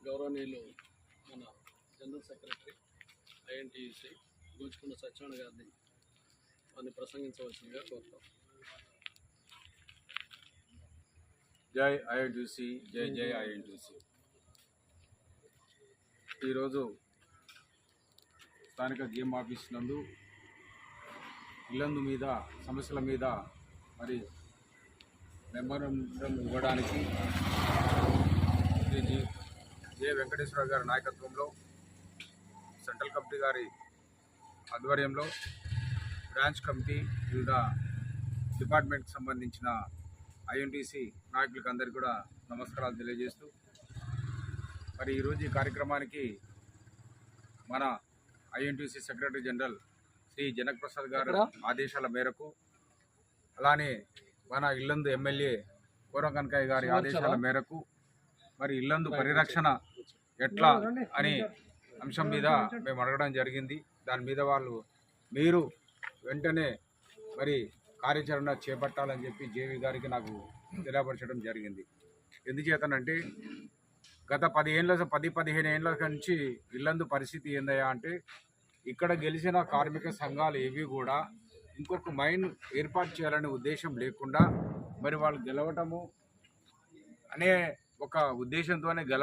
గౌరవనీయులు మన general secretary INTUC గూచుకుంట Satyanarayana గారిని వారిని ప్రసంగించవలసిందిగా కోరుతాం. జై ఐఎన్టీయూసీ, జై జై ఐఎన్టీయూసీ. ఈరోజు స్థానిక జీఎం ఆఫీస్ నందు ఇల్లందు మీద సమస్యల మీద మరి మెమోరాండం ఇవ్వడానికి జె వెంకటేశ్వర గారి నాయకత్వంలో సెంట్రల్ కమిటీ గారి ఆధ్వర్యంలో బ్రాంచ్ కమిటీ వివిధ డిపార్ట్మెంట్కి సంబంధించిన ఐఎన్టీసీ నాయకులకు అందరికీ కూడా నమస్కారాలు తెలియజేస్తూ మరి ఈరోజు ఈ కార్యక్రమానికి మన INTC secretary general Shri Janak Prasad గారు ఆదేశాల మేరకు, అలానే మన ఇల్లందు ఎమ్మెల్యే కోరం కనకయ్య గారి ఆదేశాల మేరకు మరి ఇల్లందు పరిరక్షణ ఎట్లా అని అంశం మీద మేము అడగడం జరిగింది. దాని మీద మీరు వెంటనే మరి కార్యాచరణ చేపట్టాలని చెప్పి జేవీ గారికి నాకు తెలియపరచడం జరిగింది. ఎందుచేతనంటే గత 10-15 ఏళ్ళ నుంచి ఇల్లందు పరిస్థితి ఏందయ్యా అంటే, ఇక్కడ గెలిచిన కార్మిక సంఘాలు ఏవి కూడా ఇంకొక మైన్ ఏర్పాటు చేయాలనే ఉద్దేశం లేకుండా మరి వాళ్ళు గెలవటము అనే ఒక ఉద్దేశంతోనే